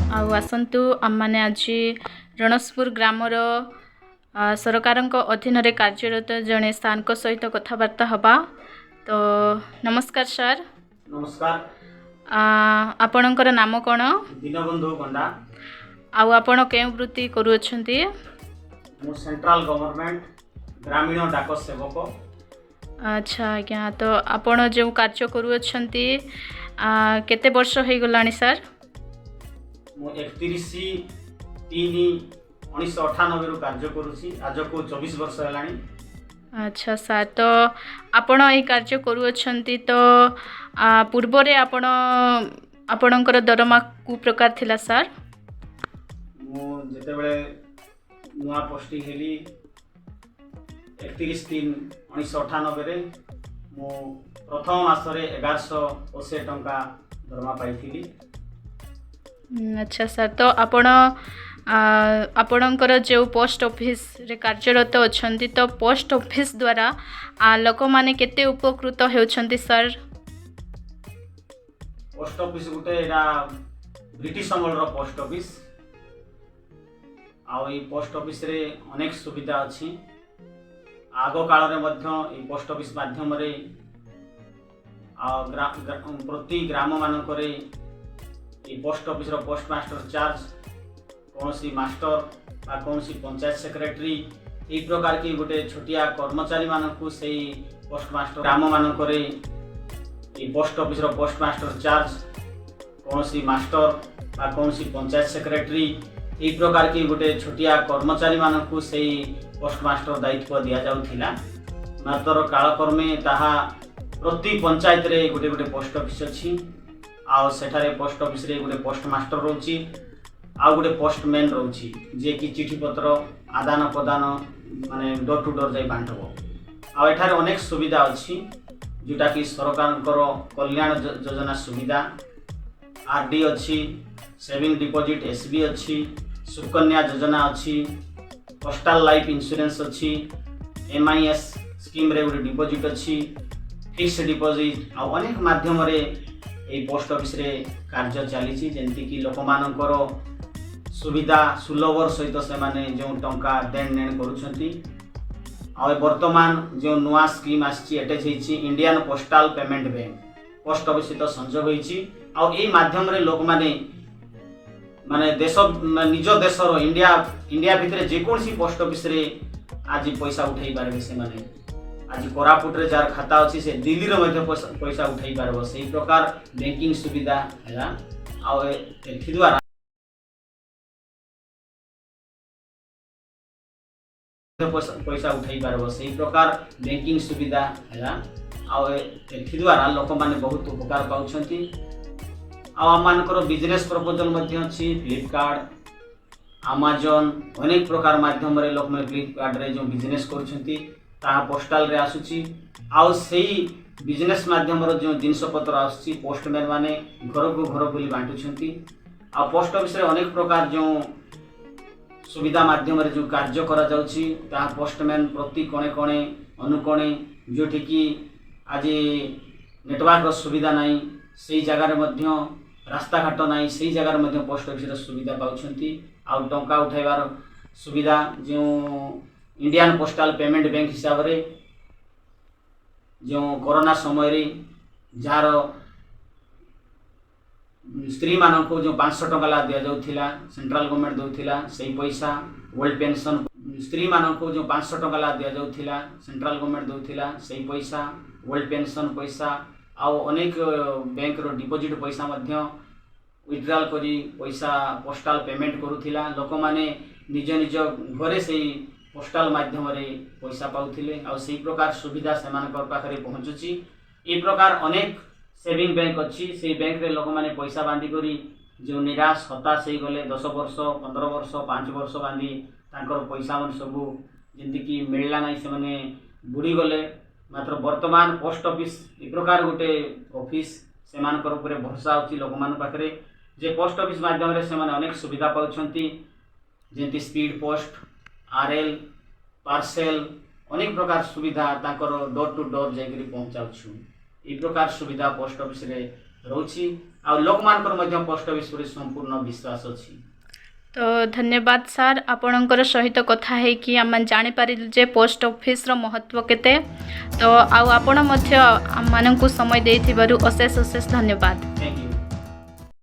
आउ आसतु आम मैंने आज रणस्पुर ग्रामर सरकार अधीन कार्यरत जड़े स्थान सहित कथबार्ता हवा। तो नमस्कार सर। नमस्कार। आपणकर नाम कौन? दीनबंधु पंडा। आउ आपण केउ वृत्ति करूछंती? मु सेंट्रल गवर्नमेंट ग्रामीण डाक सेवक। अच्छा आज्ञा, तो आपण जो कार्य करूछंती केते वर्ष हो गलानी सर? मु 31/3/1998 रु कार्य करूछी, आज को 24 वर्ष हेलानी। अच्छा सर, तो आपण ये कार्य करूछंती तो पूर्व रे आपणकर दरमा को प्रकार थिला सर? मु जेते बेले नुआ पोस्टिंग हेली 31/3/1998 रे मु प्रथम मास रे 1180 टंका दरमा पाइथिली। अच्छा सर, तो आपणकर जो पोस्ट ऑफिस रे कार्यरत अछंती तो पोस्ट ऑफिस द्वारा लोक माने केते उपकृत होउछंती सर? पोस्ट ऑफिस गुटे एरा ब्रिटिश अमल रो पोस्ट ऑफिस। आ ई पोस्ट ऑफिस रे अनेक सुविधा अछि। आगो काल रे मध्य ई पोस्ट ऑफिस माध्यम रे प्रति ग्राम मानक रे पोस्ट ऑफिस रो पोस्ट मास्टर चार्ज कौन सी मास्टर बा कौन सी पंचायत सेक्रेटरी ई प्रकार की गोटे छोटिया कर्मचारी मानकु से पोस्ट मास्टर ग्राम मानक रे पोस्ट ऑफिस रो पोस्ट मास्टर चार्ज कौन सी मास्टर बा कौन सी पंचायत सेक्रेटरी ई प्रकार की गोटे छोटिया कर्मचारी मानकु से पोस्ट मास्टर दायित्व दिया जाउथिला। मात्र कालक्रमे ताहा प्रति पंचायत रे गोटे गोटे पोस्ट ऑफिस अछि। आउ सेठारे पोस्ट ऑफिस रे गोटे पोस्ट मास्टर रोची, आउ गोटे पोस्टमैन रोची जे कि चिठी पत्र आदान प्रदान माने डोर टू डोर जाई बांटबो। आउ एठारे अनेक सुविधा अछि जोटा कि सरकारकर कल्याण योजना सुविधा, आरडी अछि, सेविंग डिपॉजिट एसबी अछि, सुकन्या योजना अछि, पोस्टल लाइफ इंश्योरेंस अछि, एमआईएस स्कीम रे गोटे डिपॉजिट अछि, फिक्स्ड डिपॉजिट आउ अनेक माध्यम रे ए पोस्ट ऑफिस रे कार्य चली जेमती कि लोक मानकर सुविधा सुलभ सहित से माने जो टंका देन नेन करूछंती। आ वर्तमान जो नुआ स्कीम आछि अटैच होईछि Indian postal payment bank post office सहित संजोग होईछि। आ ए माध्यम रे लोक माने देश निज देश रो इंडिया भितरे जे कोनसी पोस्ट ऑफिस रे आज पैसा उठाई पारबे। से माने आज कोरापुट रे जार खाता अछि से दिल्ली रे मध्ये पैसा उठाई पारबो। सेही प्रकार बैंकिंग सुविधा हैला। आ एथि द्वारा पैसा उठाई पारबो। सेही प्रकार बैंकिंग सुविधा हैला। आ एथि द्वारा लोक माने बहुत उपकार पाउछंती। आ मानकर बिजनेस प्रपोजल मध्ये अछि फ्लिपकार्ट, अमेज़न अनेक प्रकार माध्यम रे लोक माने फ्लिपकार्ट रे जो बिजनेस करूछंती ता पोस्टल रे आसुची। आउ सेही बिजनेस माध्यम रो जो जिनस पत्र आसुची पोस्टमैन माने घर को घर बुली बांटुछंती। आ पोस्ट ऑफिस रे अनेक प्रकार जो सुविधा माध्यम रे जो कार्य करा जाउची ता पोस्टमैन प्रति कोणे कोणे अनुकोणे जोठी कि आज नेटवर्क रो सुविधा नाही सेही जगह रे मध्य रास्ता घाट नाही सेही जगह रे मध्य पोस्ट ऑफिस रो सुविधा पाउछंती। आ टंका उठाइबार सुविधा जो इंडियन पोस्टल पेमेंट बैंक हिसाब रे जो कोरोना समय रे जार स्त्री मानक जो 500 टंका ला दिया जाउथिला सेंट्रल गवर्नमेंट दउथिला सेही पैसा ओल्ड पेंशन स्त्री मानक जो 500 टंका ला दिया जाउथिला सेंट्रल गवर्नमेंट दउथिला सेही पैसा ओल्ड पेंशन पैसा आ अनेक बैंक रो डिपॉजिट पैसा मध्य विथड्रॉल करी पैसा पोस्टल पेमेंट करूथिला। लोक माने निज निज घरे सेही पोस्टल माध्यम रे पैसा पाउथिले। आ सेही प्रकार सुविधा सेमानकर पाखरे पहुंचुची। ए प्रकार अनेक सेविंग बैंक अछि। सेही बैंक रे लोक माने पैसा बांधी करी जो निराश हताश हे गले 10 वर्ष 15 वर्ष 5 वर्ष बांधी तांकर पैसा मन सबु जेंति कि मिलला नै से माने बुडी गले। मात्र वर्तमान पोस्ट ऑफिस ए प्रकार गोटे ऑफिस सेमानकर ऊपर भरोसा अछि लोक मान पाखरे जे पोस्ट ऑफिस माध्यम रे से माने अनेक सुविधा पाउछंती जेंति स्पीड पोस्ट आरएल पार्सेल अनेक प्रकार सुविधा तांकर डोर टू डोर जाई करी पहुंचाउछु। ई प्रकार सुविधा पोस्ट ऑफिस रे रोची आ लोक मानकर मध्य पोस्ट ऑफिस पर संपूर्ण विश्वास अछि। तो धन्यवाद सर आपणकर सहित कथा है कि आम जानी पारिलु जे पोस्ट ऑफिस रो महत्व केते। तो आउ आपण मध्य आम मानकु समय देथिबारु अशेष अशेष धन्यवाद।